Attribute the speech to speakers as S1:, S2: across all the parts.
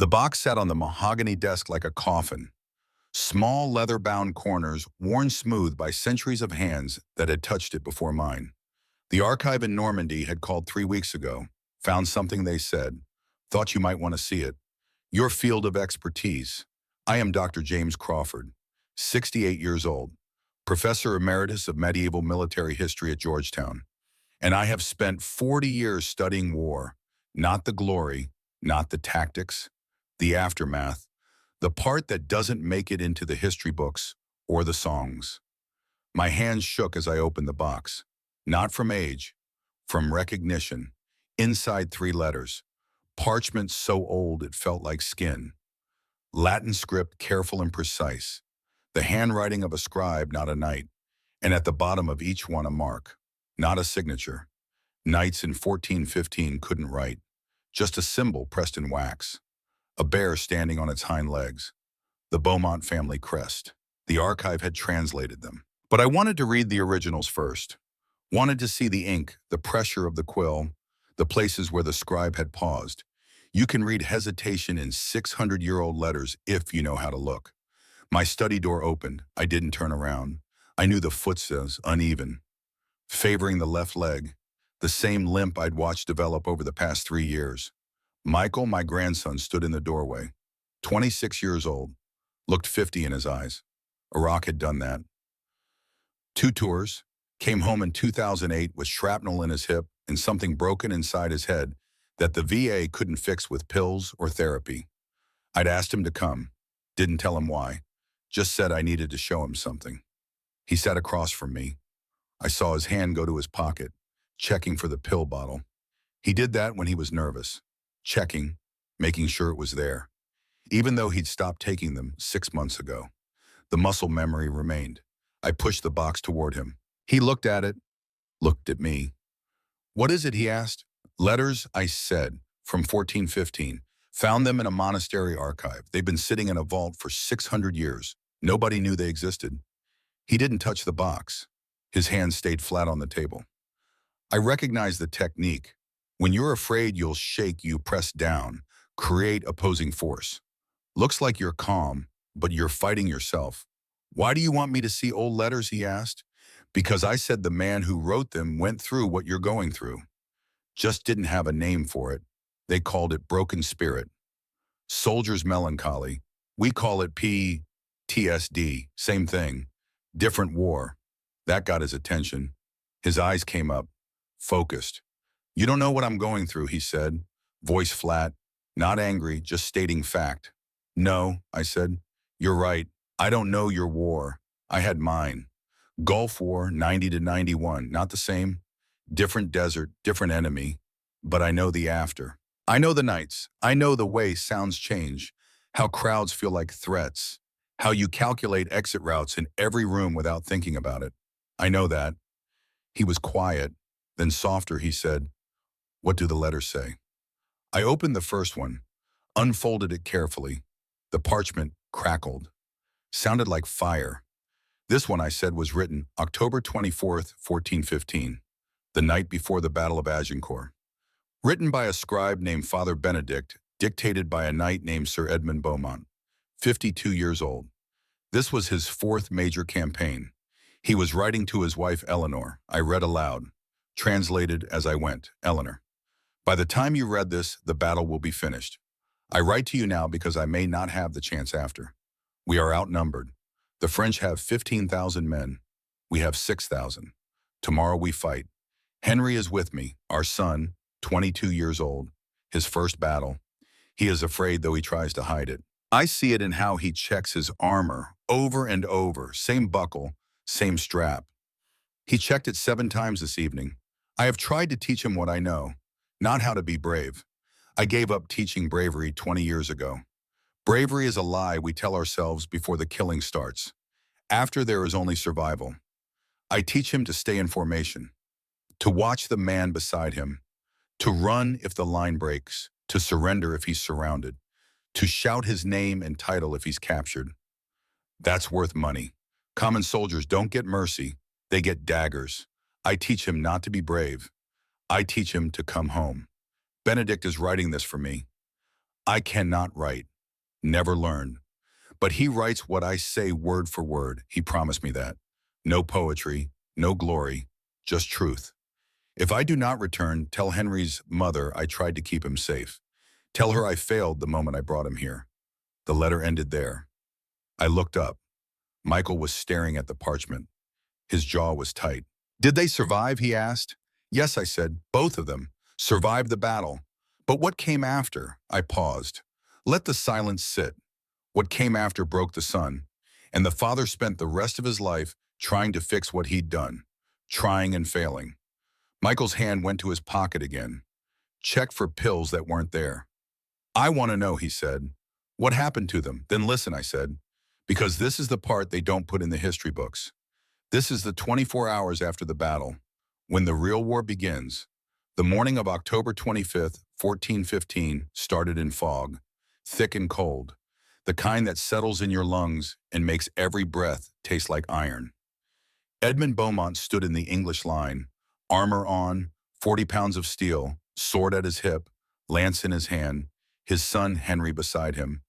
S1: The box sat on the mahogany desk like a coffin, small leather-bound corners worn smooth by centuries of hands that had touched it before mine. The archive in Normandy had called 3 weeks ago, found something they said, thought you might want to see it. Your field of expertise. I am Dr. James Crawford, 68 years old, Professor Emeritus of Medieval Military History at Georgetown, and I have spent 40 years studying war, not the glory, not the tactics, the aftermath, the part that doesn't make it into the history books or the songs. My hands shook as I opened the box, not from age, from recognition. Inside 3 letters, parchment so old it felt like skin. Latin script careful and precise, the handwriting of a scribe, not a knight, and at the bottom of each one a mark, not a signature. Knights in 1415 couldn't write, just a symbol pressed in wax. A bear standing on its hind legs, the Beaumont family crest. The archive had translated them. But I wanted to read the originals first. Wanted to see the ink, the pressure of the quill, the places where the scribe had paused. You can read hesitation in 600-year-old letters if you know how to look. My study door opened. I didn't turn around. I knew the footsteps, uneven, favoring the left leg, the same limp I'd watched develop over the past 3 years. Michael, my grandson, stood in the doorway, 26 years old, looked 50 in his eyes. Iraq had done that. 2 tours, came home in 2008 with shrapnel in his hip and something broken inside his head that the VA couldn't fix with pills or therapy. I'd asked him to come, didn't tell him why, just said I needed to show him something. He sat across from me. I saw his hand go to his pocket, checking for the pill bottle. He did that when he was nervous. Checking, making sure it was there. Even though he'd stopped taking them 6 months ago, the muscle memory remained. I pushed the box toward him. He looked at it, looked at me. What is it, he asked. Letters, I said, from 1415. Found them in a monastery archive. They've been sitting in a vault for 600 years. Nobody knew they existed. He didn't touch the box. His hand stayed flat on the table. I recognized the technique. When you're afraid you'll shake, you press down, create opposing force. Looks like you're calm, but you're fighting yourself. Why do you want me to see old letters, he asked. Because I said the man who wrote them went through what you're going through. Just didn't have a name for it. They called it broken spirit. Soldier's melancholy. We call it PTSD. Same thing. Different war. That got his attention. His eyes came up, focused. You don't know what I'm going through, he said, voice flat, not angry, just stating fact. No, I said, you're right. I don't know your war. I had mine. Gulf War, 90 to 91, not the same. Different desert, different enemy. But I know the after. I know the nights. I know the way sounds change, how crowds feel like threats, how you calculate exit routes in every room without thinking about it. I know that. He was quiet, then softer, he said, what do the letters say? I opened the first one, unfolded it carefully. The parchment crackled. Sounded like fire. This one, I said, was written October 24th, 1415, the night before the Battle of Agincourt. Written by a scribe named Father Benedict, dictated by a knight named Sir Edmund Beaumont, 52 years old. This was his 4th major campaign. He was writing to his wife Eleanor. I read aloud, translated as I went, Eleanor. By the time you read this, the battle will be finished. I write to you now because I may not have the chance after. We are outnumbered. The French have 15,000 men. We have 6,000. Tomorrow we fight. Henry is with me, our son, 22 years old, his first battle. He is afraid, though he tries to hide it. I see it in how he checks his armor over and over, same buckle, same strap. He checked it 7 times this evening. I have tried to teach him what I know, not how to be brave. I gave up teaching bravery 20 years ago. Bravery is a lie we tell ourselves before the killing starts. After, there is only survival. I teach him to stay in formation, to watch the man beside him, to run if the line breaks, to surrender if he's surrounded, to shout his name and title if he's captured. That's worth money. Common soldiers don't get mercy, they get daggers. I teach him not to be brave. I teach him to come home. Benedict is writing this for me. I cannot write, never learned. But he writes what I say word for word. He promised me that. No poetry, no glory, just truth. If I do not return, tell Henry's mother I tried to keep him safe. Tell her I failed the moment I brought him here. The letter ended there. I looked up. Michael was staring at the parchment. His jaw was tight. Did they survive, he asked. Yes, I said, both of them. Survived the battle. But what came after? I paused. Let the silence sit. What came after broke the sun, and the father spent the rest of his life trying to fix what he'd done, trying and failing. Michael's hand went to his pocket again. Check for pills that weren't there. I want to know, he said. What happened to them? Then listen, I said, because this is the part they don't put in the history books. This is the 24 hours after the battle, when the real war begins. The morning of October 25th, 1415, started in fog, thick and cold, the kind that settles in your lungs and makes every breath taste like iron. Edmund Beaumont stood in the English line, armor on, 40 pounds of steel, sword at his hip, lance in his hand, his son Henry beside him,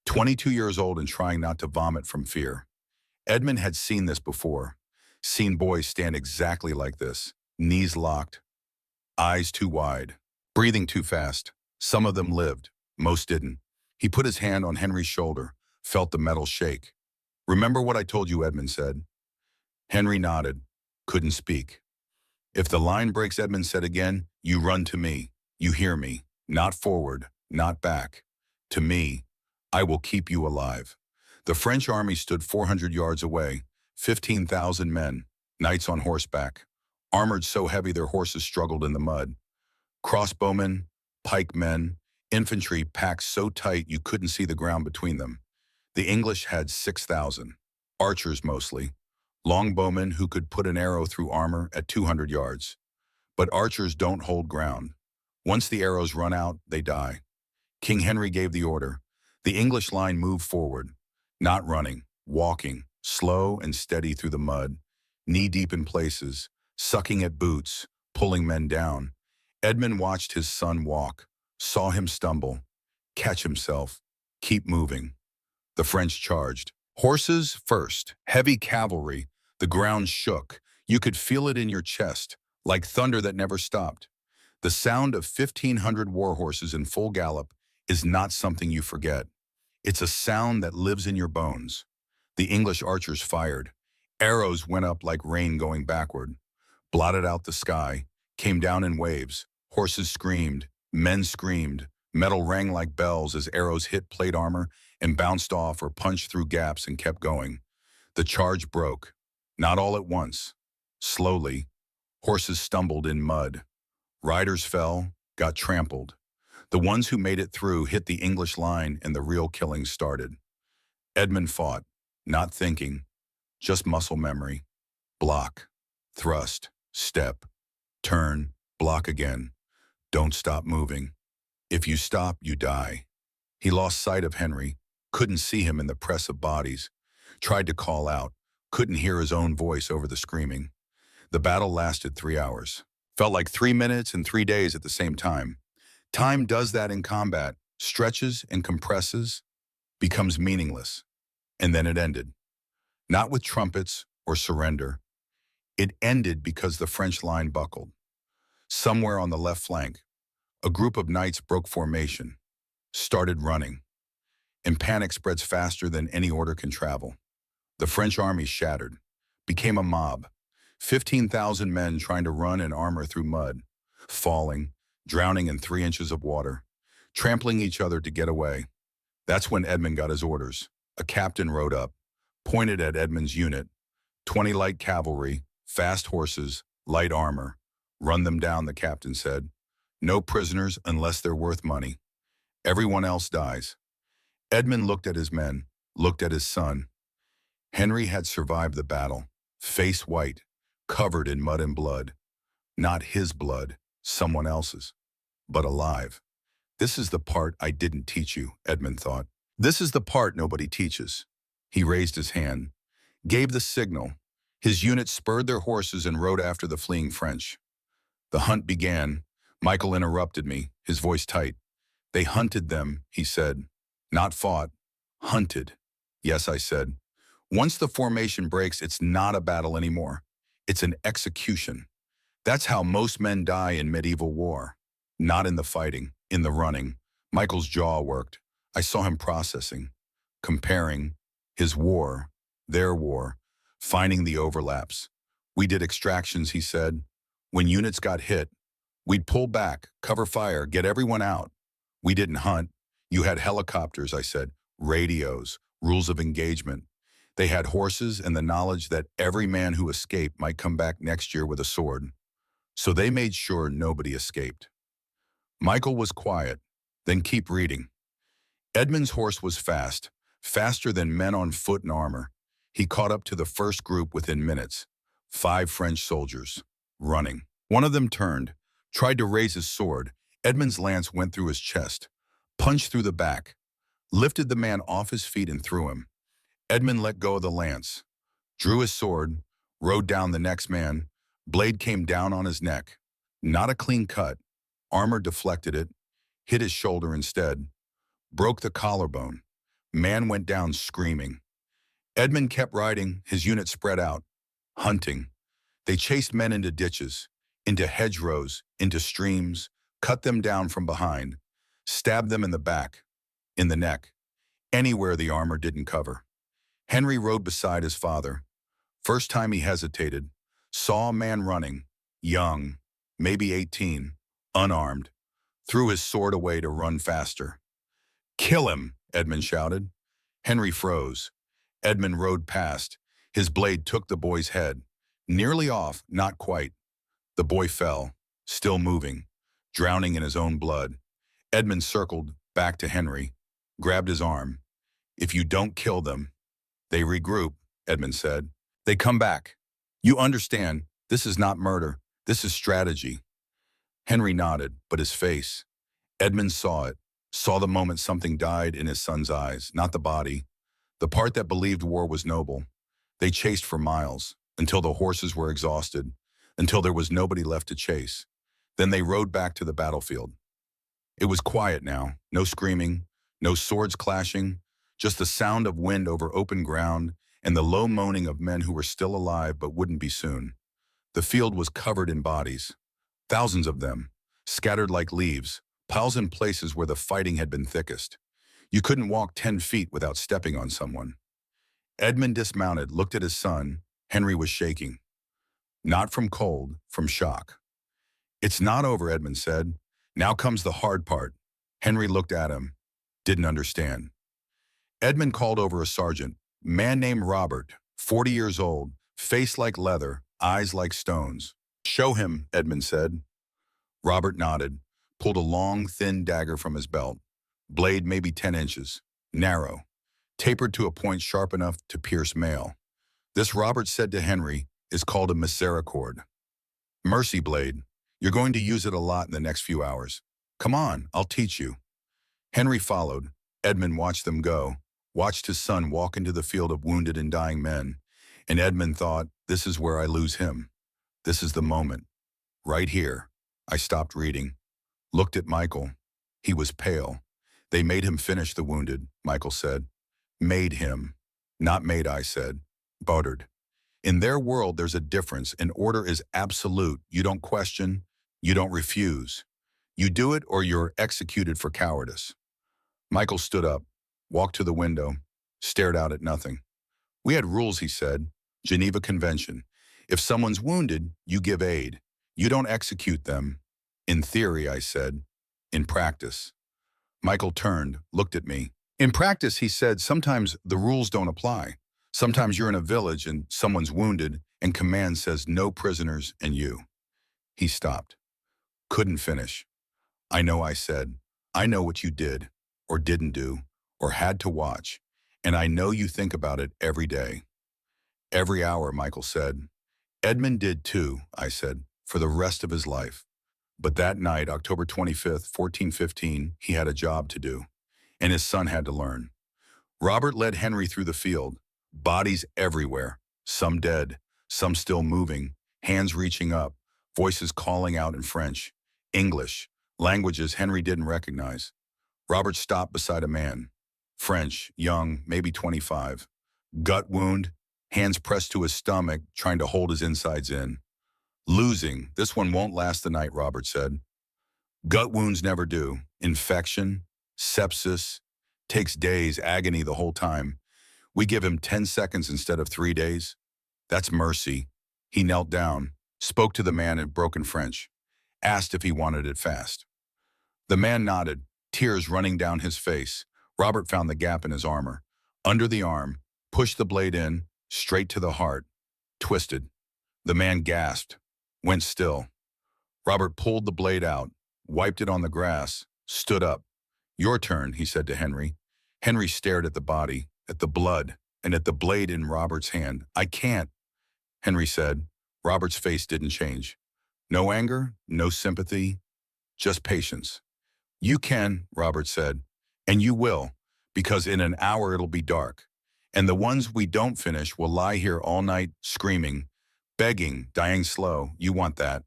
S1: 22 years old and trying not to vomit from fear. Edmund had seen this before, seen boys stand exactly like this, knees locked, eyes too wide, breathing too fast. Some of them lived, most didn't. He put his hand on Henry's shoulder, felt the metal shake. Remember what I told you, Edmund said. Henry nodded, couldn't speak. If the line breaks, Edmund said again, you run to me. You hear me. Not forward, not back. To me, I will keep you alive. The French army stood 400 yards away, 15,000 men, knights on horseback, armored so heavy their horses struggled in the mud. Crossbowmen, pikemen, infantry packed so tight you couldn't see the ground between them. The English had 6,000, archers mostly, longbowmen who could put an arrow through armor at 200 yards. But archers don't hold ground. Once the arrows run out, they die. King Henry gave the order. The English line moved forward, not running, walking, slow and steady through the mud, knee-deep in places, sucking at boots, pulling men down. Edmund watched his son walk, saw him stumble, catch himself, keep moving. The French charged. Horses first, heavy cavalry. The ground shook. You could feel it in your chest, like thunder that never stopped. The sound of 1,500 war horses in full gallop is not something you forget. It's a sound that lives in your bones. The English archers fired. Arrows went up like rain going backward, blotted out the sky, came down in waves. Horses screamed, men screamed, metal rang like bells as arrows hit plate armor and bounced off or punched through gaps and kept going. The charge broke, not all at once. Slowly, horses stumbled in mud. Riders fell, got trampled. The ones who made it through hit the English line and the real killing started. Edmund fought, not thinking, just muscle memory. Block, thrust, step, turn, block again. Don't stop moving. If you stop, you die. He lost sight of Henry, couldn't see him in the press of bodies, tried to call out, couldn't hear his own voice over the screaming. The battle lasted 3 hours. Felt like 3 minutes and 3 days at the same time. Time does that in combat, stretches and compresses, becomes meaningless. And then it ended. Not with trumpets or surrender. It ended because the French line buckled. Somewhere on the left flank, a group of knights broke formation, started running, and panic spreads faster than any order can travel. The French army shattered, became a mob, 15,000 men trying to run in armor through mud, falling, drowning in 3 inches of water, trampling each other to get away. That's when Edmund got his orders. A captain rode up, pointed at Edmund's unit, 20 light cavalry, fast horses, light armor. Run them down, the captain said. No prisoners unless they're worth money. Everyone else dies. Edmund looked at his men, looked at his son. Henry had survived the battle, face white, covered in mud and blood. Not his blood, someone else's, but alive. This is the part I didn't teach you, Edmund thought. This is the part nobody teaches. He raised his hand, gave the signal. His unit spurred their horses and rode after the fleeing French. The hunt began. Michael interrupted me, his voice tight. They hunted them, he said. Not fought, hunted. Yes, I said. Once the formation breaks, it's not a battle anymore. It's an execution. That's how most men die in medieval war. Not in the fighting, in the running. Michael's jaw worked. I saw him processing, comparing his war, their war, finding the overlaps. We did extractions, he said. When units got hit, we'd pull back, cover fire, get everyone out. We didn't hunt. You had helicopters, I said, radios, rules of engagement. They had horses and the knowledge that every man who escaped might come back next year with a sword. So they made sure nobody escaped. Michael was quiet, then keep reading. Edmund's horse was fast, faster than men on foot in armor. He caught up to the first group within minutes. 5 French soldiers, running. One of them turned, tried to raise his sword. Edmund's lance went through his chest, punched through the back, lifted the man off his feet and threw him. Edmund let go of the lance, drew his sword, rode down the next man. Blade came down on his neck. Not a clean cut. Armor deflected it, hit his shoulder instead, broke the collarbone. Man went down screaming. Edmund kept riding, his unit spread out, hunting. They chased men into ditches, into hedgerows, into streams, cut them down from behind, stabbed them in the back, in the neck, anywhere the armor didn't cover. Henry rode beside his father. First time he hesitated, saw a man running, young, maybe 18, unarmed, threw his sword away to run faster. "Kill him," Edmund shouted. Henry froze. Edmund rode past. His blade took the boy's head. Nearly off, not quite. The boy fell, still moving, drowning in his own blood. Edmund circled back to Henry, grabbed his arm. "If you don't kill them, they regroup," Edmund said. "They come back. You understand, this is not murder. This is strategy." Henry nodded, but his face. Edmund saw it, saw the moment something died in his son's eyes, not the body. The part that believed war was noble. They chased for miles, until the horses were exhausted, until there was nobody left to chase. Then they rode back to the battlefield. It was quiet now, no screaming, no swords clashing, just the sound of wind over open ground and the low moaning of men who were still alive but wouldn't be soon. The field was covered in bodies, thousands of them, scattered like leaves, piles in places where the fighting had been thickest. You couldn't walk 10 feet without stepping on someone. Edmund dismounted, looked at his son. Henry was shaking. Not from cold, from shock. "It's not over," Edmund said. "Now comes the hard part." Henry looked at him, didn't understand. Edmund called over a sergeant, man named Robert, 40 years old, face like leather, eyes like stones. "Show him," Edmund said. Robert nodded, pulled a long, thin dagger from his belt. Blade maybe 10 inches, narrow, tapered to a point sharp enough to pierce mail. This, Robert said to Henry, is called a misericord. Mercy blade. You're going to use it a lot in the next few hours. Come on, I'll teach you. Henry followed. Edmund watched them go, watched his son walk into the field of wounded and dying men. And Edmund thought, this is where I lose him. This is the moment. Right here. I stopped reading. Looked at Michael. He was pale. They made him finish the wounded, Michael said. Made him. Not made, I said. Bartered. In their world, there's a difference, and order is absolute. You don't question. You don't refuse. You do it or you're executed for cowardice. Michael stood up, walked to the window, stared out at nothing. We had rules, he said. Geneva Convention. If someone's wounded, you give aid. You don't execute them. In theory, I said. In practice. Michael turned, looked at me. In practice, he said, sometimes the rules don't apply. Sometimes you're in a village and someone's wounded and command says no prisoners and you. He stopped. Couldn't finish. I know, I said. I know what you did, or didn't do, or had to watch, and I know you think about it every day. Every hour, Michael said. Edmund did too, I said, for the rest of his life. But that night, October 25th, 1415, he had a job to do, and his son had to learn. Robert led Henry through the field, bodies everywhere, some dead, some still moving, hands reaching up, voices calling out in French, English, languages Henry didn't recognize. Robert stopped beside a man. French, young, maybe 25. Gut wound, hands pressed to his stomach, trying to hold his insides in. Losing, this one won't last the night, Robert said. Gut wounds never do. Infection, sepsis, takes days, agony the whole time. We give him 10 seconds instead of 3 days. That's mercy. He knelt down, spoke to the man in broken French, asked if he wanted it fast. The man nodded, tears running down his face. Robert found the gap in his armor. Under the arm, pushed the blade in, straight to the heart, twisted. The man gasped, went still. Robert pulled the blade out, wiped it on the grass, stood up. Your turn, he said to Henry. Henry stared at the body, at the blood, and at the blade in Robert's hand. I can't, Henry said. Robert's face didn't change. No anger, no sympathy, just patience. You can, Robert said, and you will, because in an hour it'll be dark. And the ones we don't finish will lie here all night, screaming, begging, dying slow. You want that.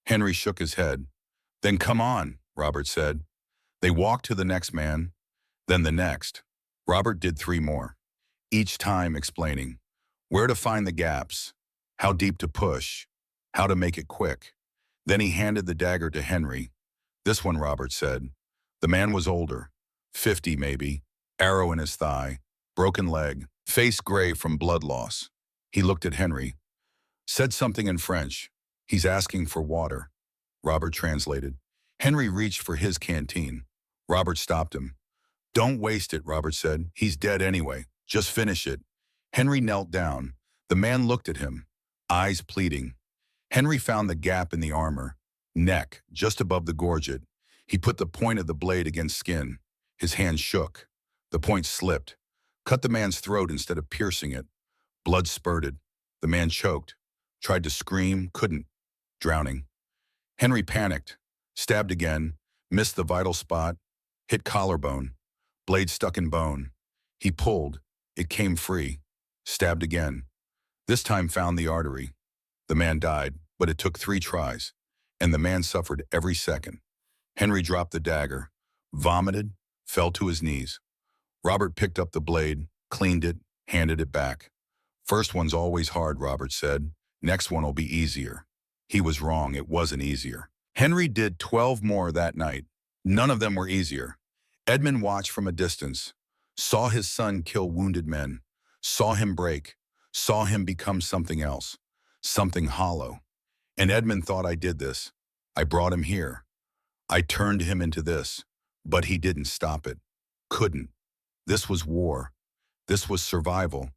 S1: Henry shook his head. Then come on, Robert said. They walked to the next man, then the next. Robert did 3 more, each time explaining where to find the gaps, how deep to push, how to make it quick. Then he handed the dagger to Henry. This one, Robert said. The man was older, 50 maybe, arrow in his thigh, broken leg, face gray from blood loss. He looked at Henry, said something in French. He's asking for water. Robert translated. Henry reached for his canteen. Robert stopped him. Don't waste it, Robert said. He's dead anyway. Just finish it. Henry knelt down. The man looked at him, eyes pleading. Henry found the gap in the armor, neck, just above the gorget. He put the point of the blade against skin. His hand shook. The point slipped, cut the man's throat instead of piercing it. Blood spurted. The man choked, tried to scream, couldn't, drowning. Henry panicked, stabbed again, missed the vital spot, hit collarbone. Blade stuck in bone. He pulled. It came free. Stabbed again. This time found the artery. The man died, but it took 3 tries, and the man suffered every second. Henry dropped the dagger, vomited, fell to his knees. Robert picked up the blade, cleaned it, handed it back. First one's always hard, Robert said. Next one will be easier. He was wrong. It wasn't easier. Henry did 12 more that night. None of them were easier. Edmund watched from a distance, saw his son kill wounded men, saw him break, saw him become something else, something hollow. And Edmund thought, I did this. I brought him here. I turned him into this. But he didn't stop it. Couldn't. This was war. This was survival.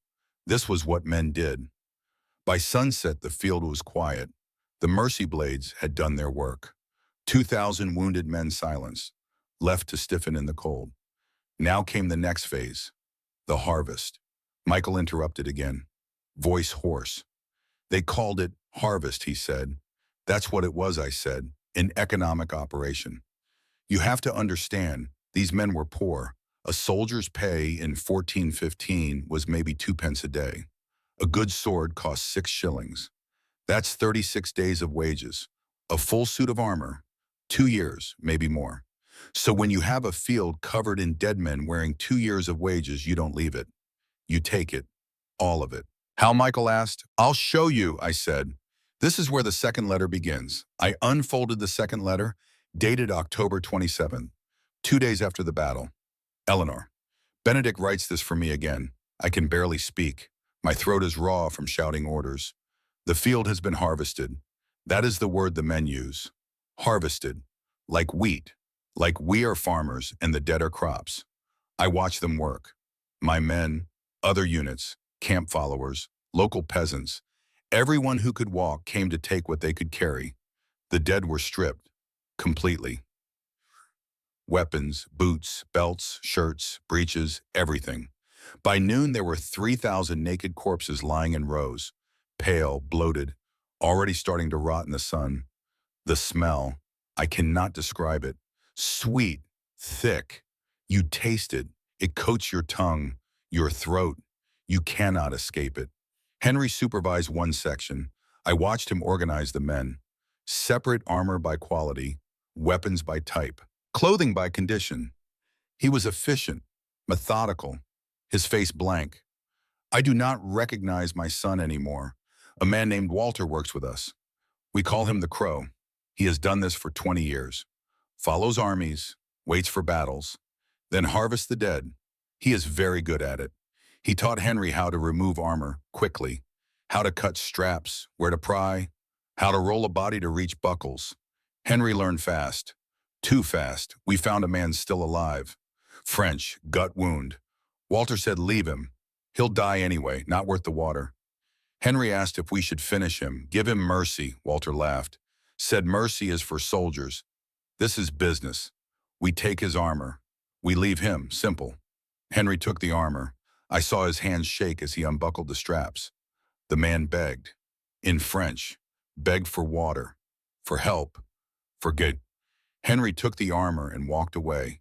S1: This was what men did. By sunset, the field was quiet. The mercy blades had done their work. 2,000 wounded men silenced, left to stiffen in the cold. Now came the next phase, the harvest. Michael interrupted again, voice hoarse. They called it harvest, he said. That's what it was, I said, an economic operation. You have to understand, these men were poor. A soldier's pay in 1415 was maybe 2 pence a day. A good sword cost 6 shillings. That's 36 days of wages. A full suit of armor, 2 years, maybe more. So when you have a field covered in dead men wearing 2 years of wages, you don't leave it. You take it, all of it. How, Michael asked. I'll show you, I said. This is where the second letter begins. I unfolded the second letter, dated October 27th, 2 days after the battle. Eleanor. Benedict writes this for me again. I can barely speak. My throat is raw from shouting orders. The field has been harvested. That is the word the men use. Harvested. Like wheat. Like we are farmers and the dead are crops. I watch them work. My men, other units, camp followers, local peasants, everyone who could walk came to take what they could carry. The dead were stripped. Completely. Weapons, boots, belts, shirts, breeches, everything. By noon, there were 3,000 naked corpses lying in rows, pale, bloated, already starting to rot in the sun. The smell, I cannot describe it. Sweet, thick. You taste it. It coats your tongue, your throat. You cannot escape it. Henry supervised one section. I watched him organize the men. Separate armor by quality, weapons by type, clothing by condition. He was efficient, methodical, his face blank. I do not recognize my son anymore. A man named Walter works with us. We call him the Crow. He has done this for 20 years. Follows armies, waits for battles, then harvests the dead. He is very good at it. He taught Henry how to remove armor quickly, how to cut straps, where to pry, how to roll a body to reach buckles. Henry learned fast. Too fast. We found a man still alive. French, gut wound. Walter said, leave him. He'll die anyway, not worth the water. Henry asked if we should finish him. Give him mercy, Walter laughed. Said mercy is for soldiers. This is business. We take his armor. We leave him, simple. Henry took the armor. I saw his hands shake as he unbuckled the straps. The man begged. In French. Begged for water. For help. For good. Henry took the armor and walked away.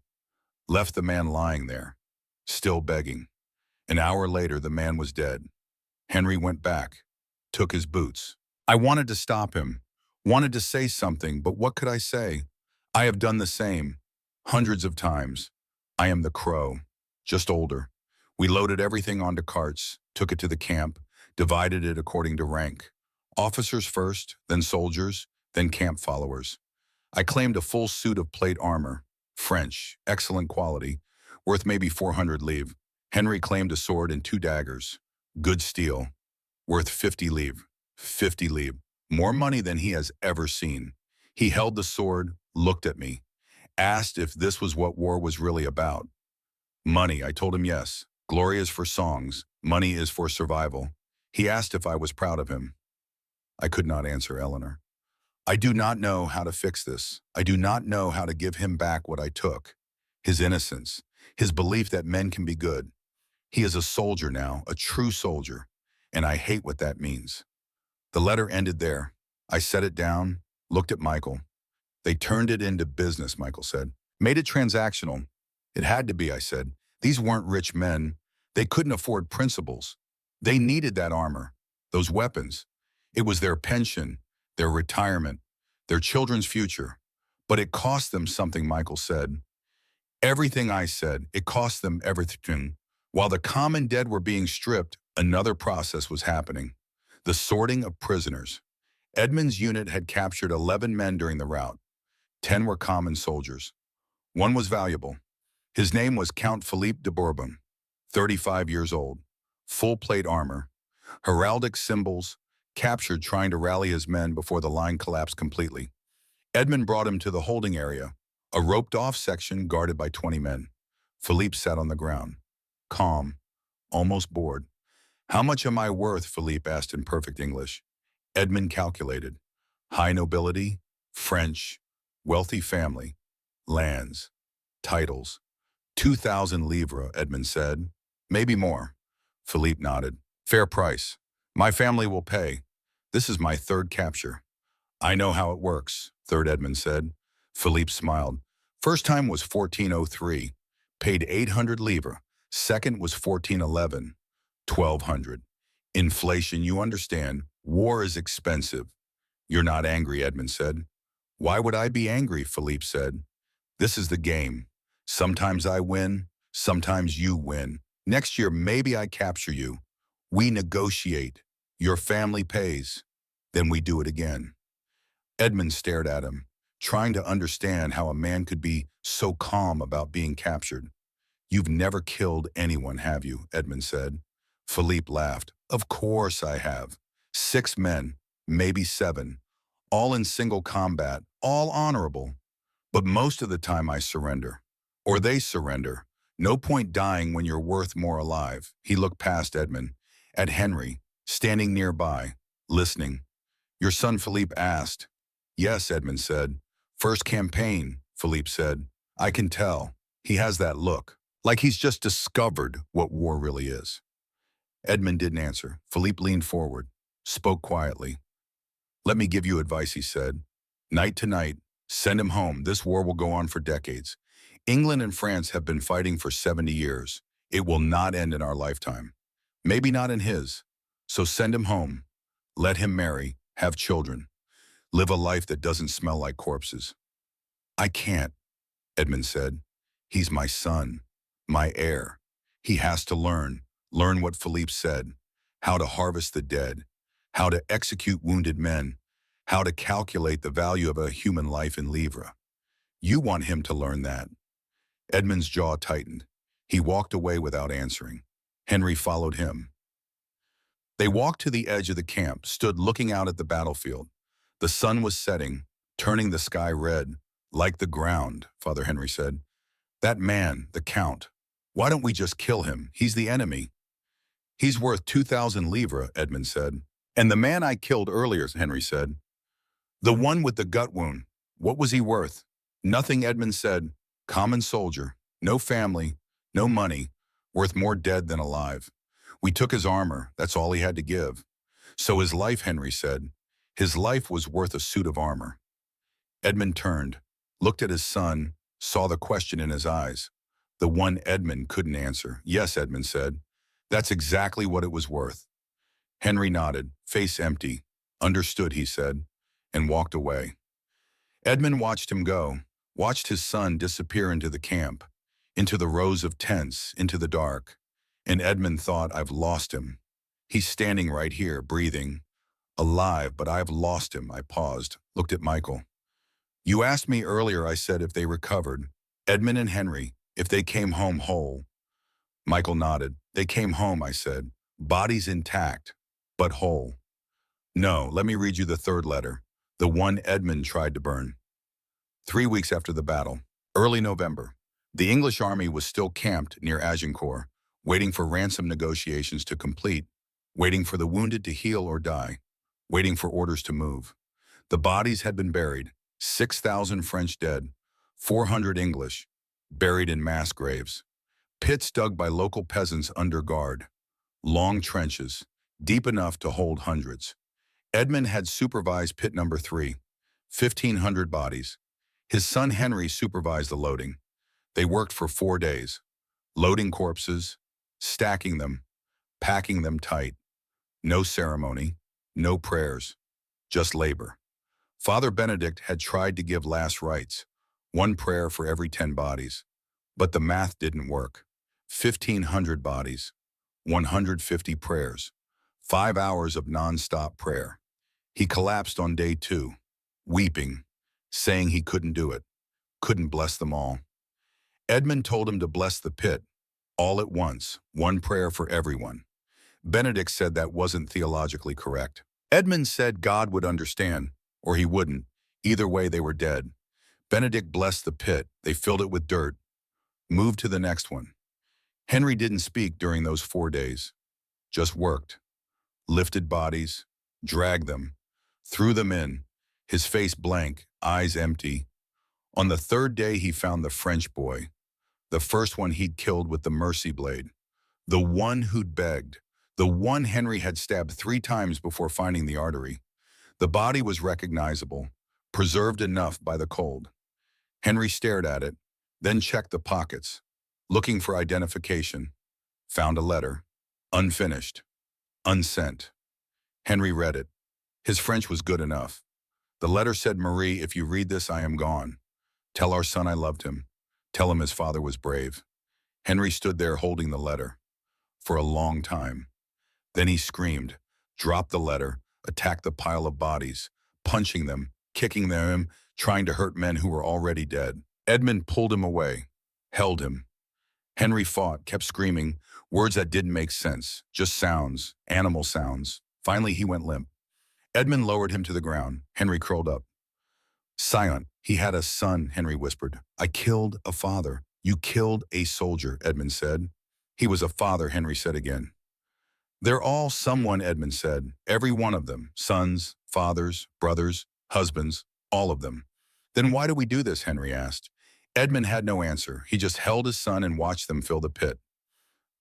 S1: Left the man lying there. Still begging. An hour later, the man was dead. Henry went back. Took his boots. I wanted to stop him. Wanted to say something, but what could I say? I have done the same. Hundreds of times. I am the Crow. Just older. We loaded everything onto carts, took it to the camp, divided it according to rank. Officers first, then soldiers, then camp followers. I claimed a full suit of plate armor, French, excellent quality, worth maybe 400 livres. Henry claimed a sword and 2 daggers, good steel, worth 50 livres. 50 livres, more money than he has ever seen. He held the sword, looked at me, asked if this was what war was really about. Money, I told him yes. Glory is for songs, money is for survival. He asked if I was proud of him. I could not answer, Eleanor. I do not know how to fix this. I do not know how to give him back what I took. His innocence, his belief that men can be good. He is a soldier now, a true soldier, and I hate what that means. The letter ended there. I set it down, looked at Michael. They turned it into business, Michael said. Made it transactional. It had to be, I said. These weren't rich men. They couldn't afford principles. They needed that armor, those weapons. It was their pension, their retirement, their children's future. But it cost them something, Michael said. Everything, I said. It cost them everything. While the common dead were being stripped, another process was happening. The sorting of prisoners. Edmund's unit had captured 11 men during the rout. 10 were common soldiers. One was valuable. His name was Count Philippe de Bourbon, 35 years old, full plate armor, heraldic symbols, captured trying to rally his men before the line collapsed completely. Edmund brought him to the holding area, a roped-off section guarded by 20 men. Philippe sat on the ground, calm, almost bored. How much am I worth? Philippe asked in perfect English. Edmund calculated. High nobility, French, wealthy family, lands, titles. 2,000 livres, Edmund said. Maybe more. Philippe nodded. Fair price. My family will pay. This is my 3rd capture. I know how it works, 3rd Edmund said. Philippe smiled. First time was 1403. Paid 800 livres. Second was 1411. 1,200. Inflation, you understand. War is expensive. You're not angry, Edmund said. Why would I be angry? Philippe said. This is the game. Sometimes I win, sometimes you win. Next year, maybe I capture you. We negotiate. Your family pays. Then we do it again. Edmund stared at him, trying to understand how a man could be so calm about being captured. You've never killed anyone, have you? Edmund said. Philippe laughed. Of course I have. 6 men, maybe 7, all in single combat, all honorable. But most of the time I surrender. Or they surrender. No point dying when you're worth more alive. He looked past Edmund, at Henry, standing nearby, listening. Your son Philippe asked. Yes, Edmund said. First campaign, Philippe said. I can tell. He has that look, like he's just discovered what war really is. Edmund didn't answer. Philippe leaned forward, spoke quietly. Let me give you advice, he said. Night to night, send him home. This war will go on for decades. England and France have been fighting for 70 years. It will not end in our lifetime. Maybe not in his. So send him home. Let him marry, have children. Live a life that doesn't smell like corpses. I can't, Edmund said. He's my son, my heir. He has to learn what Philippe said, how to harvest the dead, how to execute wounded men, how to calculate the value of a human life in livres. You want him to learn that. Edmund's jaw tightened. He walked away without answering. Henry followed him. They walked to the edge of the camp, stood looking out at the battlefield. The sun was setting, turning the sky red, like the ground, Father Henry said. That man, the Count, why don't we just kill him? He's the enemy. He's worth 2,000 livres, Edmund said. And the man I killed earlier, Henry said. The one with the gut wound, what was he worth? Nothing, Edmund said. Common soldier, no family, no money, worth more dead than alive. We took his armor, that's all he had to give. So his life, Henry said. His life was worth a suit of armor. Edmund turned, looked at his son, saw the question in his eyes. The one Edmund couldn't answer. Yes, Edmund said. That's exactly what it was worth. Henry nodded, face empty. Understood, he said, and walked away. Edmund watched him go, watched his son disappear into the camp, into the rows of tents, into the dark. And Edmund thought, I've lost him. He's standing right here, breathing, alive, but I've lost him. I paused, looked at Michael. You asked me earlier, I said, if they recovered. Edmund and Henry, if they came home whole. Michael nodded. They came home, I said. Bodies intact, but whole. No, let me read you the third letter, the one Edmund tried to burn. 3 weeks after the battle, early November, the English army was still camped near Agincourt, waiting for ransom negotiations to complete, waiting for the wounded to heal or die, waiting for orders to move. The bodies had been buried, 6,000 French dead, 400 English, buried in mass graves. Pits dug by local peasants under guard. Long trenches, deep enough to hold hundreds. Edmund had supervised pit number 3, 1,500 bodies. His son Henry supervised the loading. They worked for 4 days, loading corpses, stacking them, packing them tight. No ceremony, no prayers, just labor. Father Benedict had tried to give last rites, 1 prayer for every 10 bodies. But the math didn't work. 1,500 bodies, 150 prayers, 5 hours of non-stop prayer. He collapsed on day 2, weeping, saying he couldn't do it, couldn't bless them all. Edmund told him to bless the pit, all at once, 1 prayer for everyone. Benedict said that wasn't theologically correct. Edmund said God would understand, or he wouldn't. Either way, they were dead. Benedict blessed the pit. They filled it with dirt. Moved to the next one. Henry didn't speak during those 4 days. Just worked. Lifted bodies, dragged them, threw them in, his face blank, eyes empty. On the 3rd day, he found the French boy, the first one he'd killed with the mercy blade, the one who'd begged, the one Henry had stabbed 3 times before finding the artery. The body was recognizable, preserved enough by the cold. Henry stared at it, then checked the pockets, looking for identification. Found a letter, unfinished, unsent. Henry read it. His French was good enough. The letter said, Marie, if you read this, I am gone. Tell our son I loved him. Tell him his father was brave. Henry stood there holding the letter for a long time. Then he screamed, dropped the letter, attacked the pile of bodies, punching them, kicking them, trying to hurt men who were already dead. Edmund pulled him away, held him. Henry fought, kept screaming, words that didn't make sense, just sounds, animal sounds. Finally, he went limp. Edmund lowered him to the ground. Henry curled up. Silent. He had a son, Henry whispered. I killed a father. You killed a soldier, Edmund said. He was a father, Henry said again. They're all someone, Edmund said. Every one of them. Sons, fathers, brothers, husbands, all of them. Then why do we do this, Henry asked. Edmund had no answer. He just held his son and watched them fill the pit.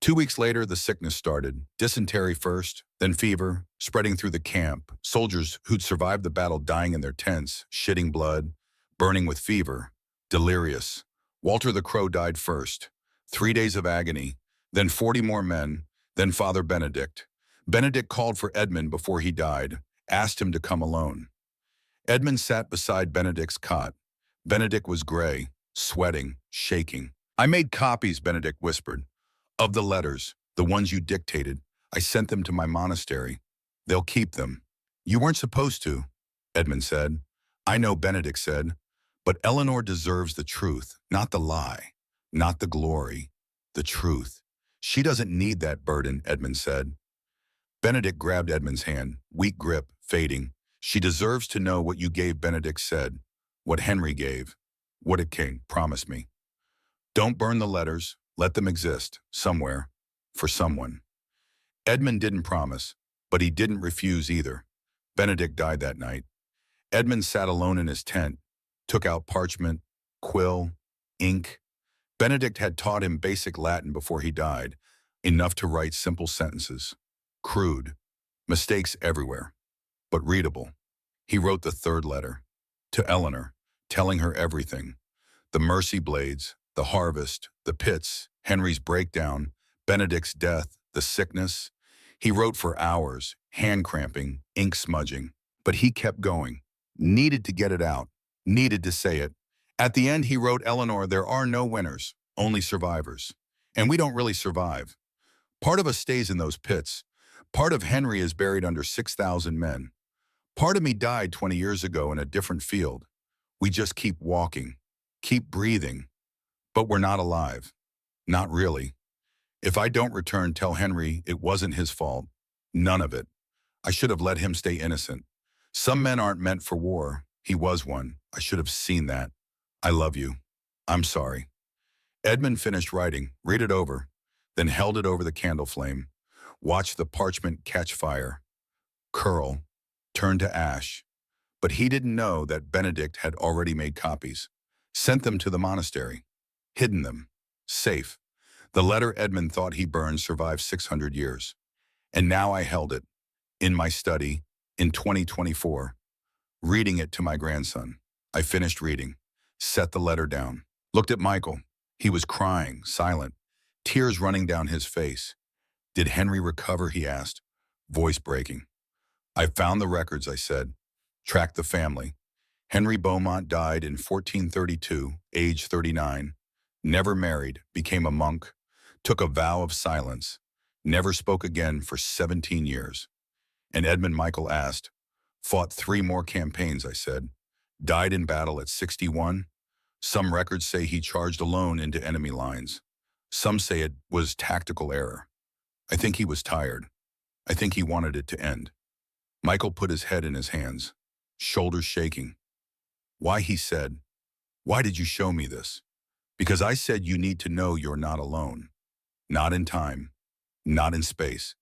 S1: 2 weeks later, the sickness started. Dysentery first, then fever, spreading through the camp. Soldiers who'd survived the battle dying in their tents, shitting blood, burning with fever, delirious. Walter the Crow died first. 3 days of agony, then 40 more men, then Father Benedict. Benedict called for Edmund before he died, asked him to come alone. Edmund sat beside Benedict's cot. Benedict was gray, sweating, shaking. I made copies, Benedict whispered, of the letters, the ones you dictated. I sent them to my monastery. They'll keep them. You weren't supposed to, Edmund said. I know, Benedict said, but Eleanor deserves the truth, not the lie, not the glory, the truth. She doesn't need that burden, Edmund said. Benedict grabbed Edmund's hand, weak grip, fading. She deserves to know what you gave, Benedict said. What Henry gave. What a king, promise me. Don't burn the letters. Let them exist, somewhere, for someone. Edmund didn't promise, but he didn't refuse either. Benedict died that night. Edmund sat alone in his tent, took out parchment, quill, ink. Benedict had taught him basic Latin before he died, enough to write simple sentences. Crude, mistakes everywhere, but readable. He wrote the third letter, to Eleanor, telling her everything. The mercy blades, the harvest, the pits, Henry's breakdown, Benedict's death, the sickness. He wrote for hours, hand cramping, ink smudging. But he kept going, needed to get it out, needed to say it. At the end, he wrote Eleanor, there are no winners, only survivors. And we don't really survive. Part of us stays in those pits. Part of Henry is buried under 6,000 men. Part of me died 20 years ago in a different field. We just keep walking, keep breathing. But we're not alive. Not really. If I don't return, tell Henry it wasn't his fault. None of it. I should have let him stay innocent. Some men aren't meant for war. He was one. I should have seen that. I love you. I'm sorry. Edmund finished writing, read it over, then held it over the candle flame, watched the parchment catch fire, curl, turn to ash. But he didn't know that Benedict had already made copies, sent them to the monastery, hidden them, safe. The letter Edmund thought he burned survived 600 years. And now I held it, in my study, in 2024, reading it to my grandson. I finished reading, set the letter down, looked at Michael. He was crying, silent, tears running down his face. Did Henry recover, he asked, voice breaking. I found the records, I said, tracked the family. Henry Beaumont died in 1432, age 39, never married, became a monk, took a vow of silence, never spoke again for 17 years. And Edmund Michael asked, fought 3 more campaigns, I said, died in battle at 61. Some records say he charged alone into enemy lines. Some say it was tactical error. I think he was tired. I think he wanted it to end. Michael put his head in his hands, shoulders shaking. Why, he said, why did you show me this? Because I said you need to know you're not alone. Not in time, not in space.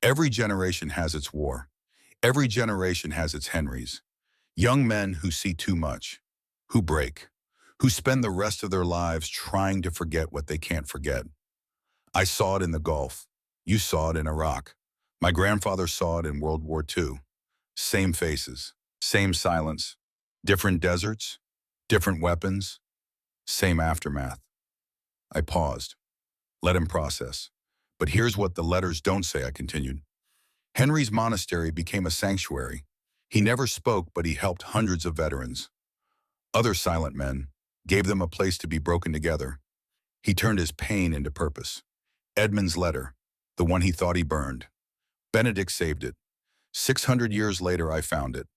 S1: Every generation has its war. Every generation has its Henrys. Young men who see too much, who break, who spend the rest of their lives trying to forget what they can't forget. I saw it in the Gulf. You saw it in Iraq. My grandfather saw it in World War II. Same faces, same silence, different deserts, different weapons, same aftermath. I paused, let him process. But here's what the letters don't say, I continued. Henry's monastery became a sanctuary. He never spoke, but he helped hundreds of veterans. Other silent men, gave them a place to be broken together. He turned his pain into purpose. Edmund's letter, the one he thought he burned. Benedict saved it. 600 years later, I found it.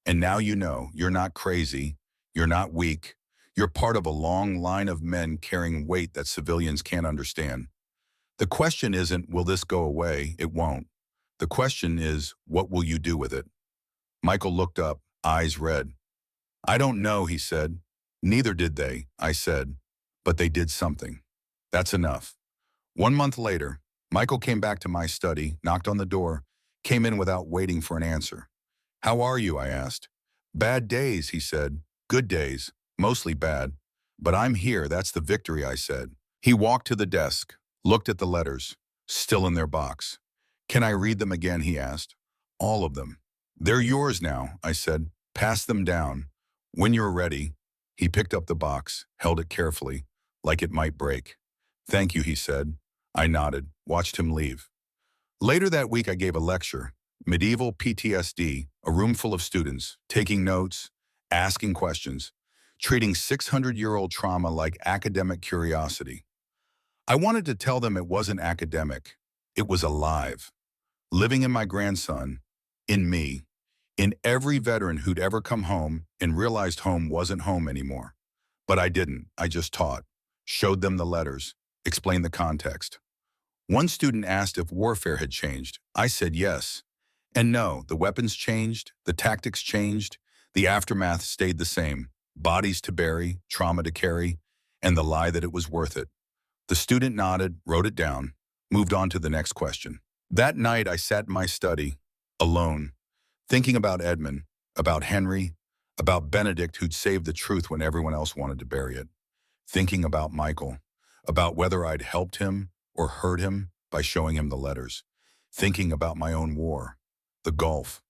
S1: And now you know, you're not crazy, you're not weak. You're part of a long line of men carrying weight that civilians can't understand. The question isn't, will this go away? It won't. The question is, what will you do with it? Michael looked up, eyes red. I don't know, he said. Neither did they, I said. But they did something. That's enough. 1 month later, Michael came back to my study, knocked on the door, came in without waiting for an answer. How are you? I asked. Bad days, he said. Good days, mostly bad. But I'm here, that's the victory, I said. He walked to the desk, looked at the letters, still in their box. Can I read them again, he asked. All of them. They're yours now, I said. Pass them down. When you're ready. He picked up the box, held it carefully, like it might break. Thank you, he said. I nodded, watched him leave. Later that week, I gave a lecture, Medieval PTSD, a room full of students, taking notes, asking questions. treating 600-year-old trauma like academic curiosity. I wanted to tell them it wasn't academic. It was alive, living in my grandson, in me, in every veteran who'd ever come home and realized home wasn't home anymore. But I didn't. I just taught, showed them the letters, explained the context. One student asked if warfare had changed. I said yes. And no, the weapons changed, the tactics changed, the aftermath stayed the same. Bodies to bury, trauma to carry, and the lie that it was worth it. The student nodded, wrote it down, moved on to the next question. That night I sat in my study, alone, thinking about Edmund, about Henry, about Benedict who'd saved the truth when everyone else wanted to bury it. Thinking about Michael, about whether I'd helped him or hurt him by showing him the letters. Thinking about my own war, the Gulf,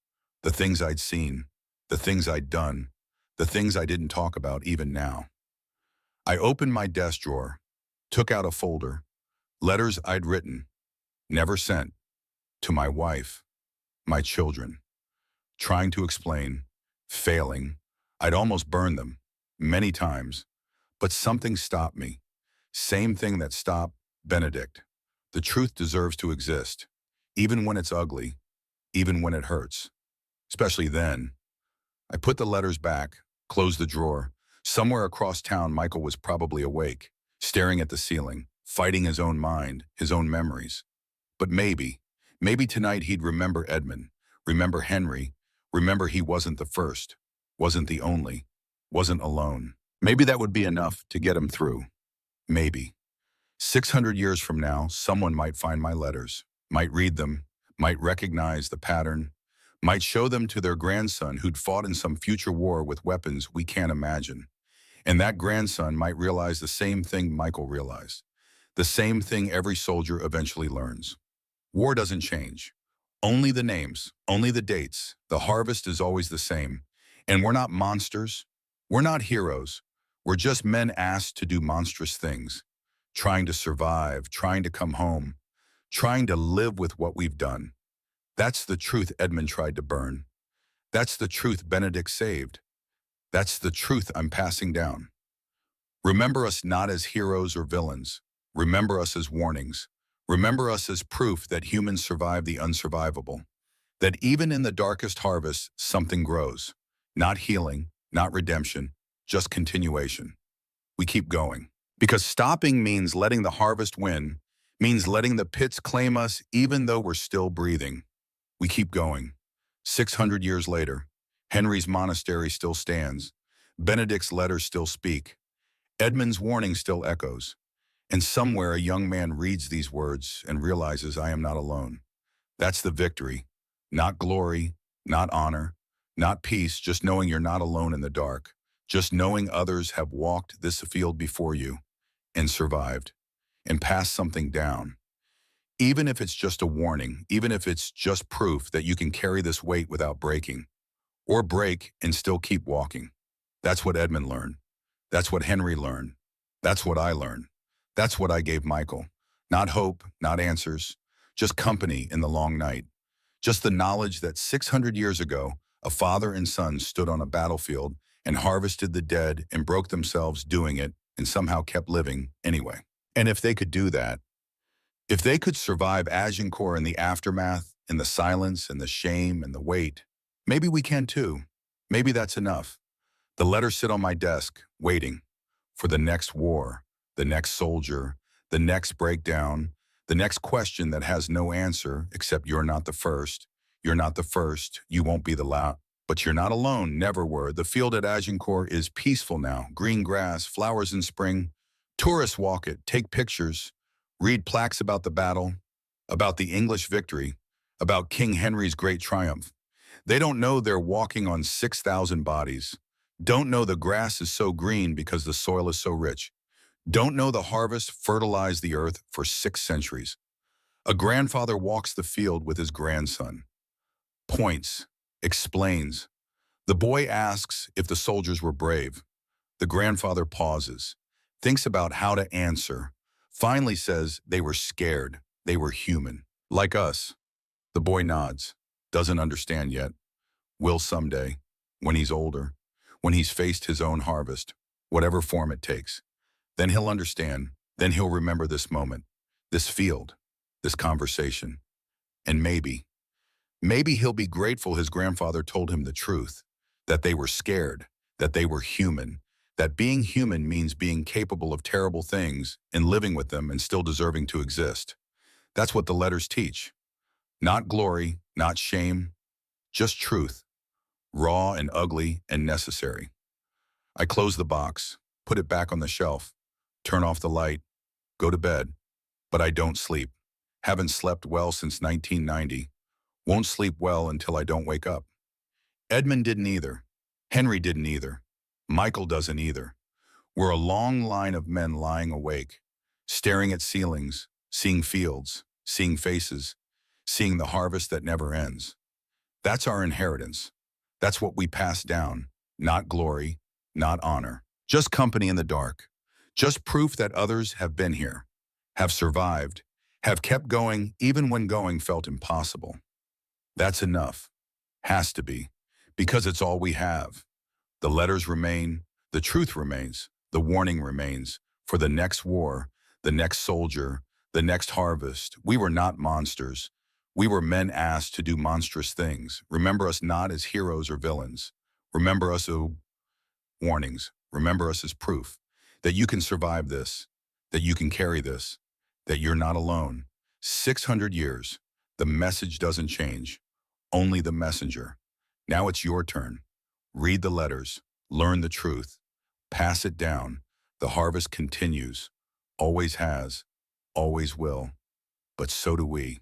S1: the things I'd seen, the things I'd done, the things I didn't talk about even now. I opened my desk drawer, took out a folder, letters I'd written, never sent, to my wife, my children, trying to explain, failing. I'd almost burned them, many times, but something stopped me. Same thing that stopped Benedict. The truth deserves to exist, even when it's ugly, even when it hurts. Especially then. I put the letters back, closed the drawer. Somewhere across town, Michael was probably awake, staring at the ceiling, fighting his own mind, his own memories. But maybe tonight he'd remember Edmund, remember Henry, remember he wasn't the first, wasn't the only, wasn't alone. Maybe that would be enough to get him through. Maybe. 600 years from now, someone might find my letters, might read them, might recognize the pattern, might show them to their grandson who'd fought in some future war with weapons we can't imagine. And that grandson might realize the same thing Michael realized, the same thing every soldier eventually learns. War doesn't change. Only the names, only the dates. The harvest is always the same. And we're not monsters. We're not heroes. We're just men asked to do monstrous things, trying to survive, trying to come home, trying to live with what we've done. That's the truth Edmund tried to burn. That's the truth Benedict saved. That's the truth I'm passing down. Remember us not as heroes or villains. Remember us as warnings. Remember us as proof that humans survive the unsurvivable. That even in the darkest harvest, something grows. Not healing, not redemption, just continuation. We keep going. Because stopping means letting the harvest win, means letting the pits claim us even though we're still breathing. We keep going. 600 years later, Henry's monastery still stands. Benedict's letters still speak. Edmund's warning still echoes. And somewhere a young man reads these words and realizes I am not alone. That's the victory. Not glory, not honor, not peace, just knowing you're not alone in the dark. Just knowing others have walked this field before you and survived and passed something down. Even if it's just a warning, even if it's just proof that you can carry this weight without breaking, or break and still keep walking. That's what Edmund learned. That's what Henry learned. That's what I learned. That's what I gave Michael. Not hope, not answers, just company in the long night. Just the knowledge that 600 years ago, a father and son stood on a battlefield and harvested the dead and broke themselves doing it and somehow kept living anyway. And if they could do that, if they could survive Agincourt in the aftermath, in the silence and the shame and the weight, maybe we can too. Maybe that's enough. The letters sit on my desk, waiting for the next war, the next soldier, the next breakdown, the next question that has no answer except you're not the first. You're not the first. You won't be the last. But you're not alone, never were. The field at Agincourt is peaceful now. Green grass, flowers in spring. Tourists walk it, take pictures, read plaques about the battle, about the English victory, about King Henry's great triumph. They don't know they're walking on 6,000 bodies. Don't know the grass is so green because the soil is so rich. Don't know the harvest fertilized the earth for 6 centuries. A grandfather walks the field with his grandson. Points, explains. The boy asks if the soldiers were brave. The grandfather pauses, thinks about how to answer, finally says they were scared, they were human, like us. The boy nods, doesn't understand yet. Will someday, when he's older, when he's faced his own harvest, whatever form it takes. Then he'll understand. Then he'll remember this moment, this field, this conversation. And maybe he'll be grateful his grandfather told him the truth, that they were scared, that they were human, that being human means being capable of terrible things and living with them and still deserving to exist. That's what the letters teach. Not glory, not shame, just truth, raw and ugly and necessary. I close the box, put it back on the shelf, turn off the light, go to bed, but I don't sleep. Haven't slept well since 1990. Won't sleep well until I don't wake up. Edmund didn't either. Henry didn't either. Michael doesn't either. We're a long line of men lying awake, staring at ceilings, seeing fields, seeing faces, seeing the harvest that never ends. That's our inheritance. That's what we pass down. Not glory, not honor. Just company in the dark. Just proof that others have been here, have survived, have kept going even when going felt impossible. That's enough. Has to be. Because it's all we have. The letters remain, the truth remains, the warning remains. For the next war, the next soldier, the next harvest, we were not monsters. We were men asked to do monstrous things. Remember us not as heroes or villains. Remember us as warnings. Remember us as proof that you can survive this, that you can carry this, that you're not alone. 600 years, the message doesn't change, only the messenger. Now it's your turn. Read the letters, learn the truth, pass it down. The harvest continues, always has, always will, but so do we.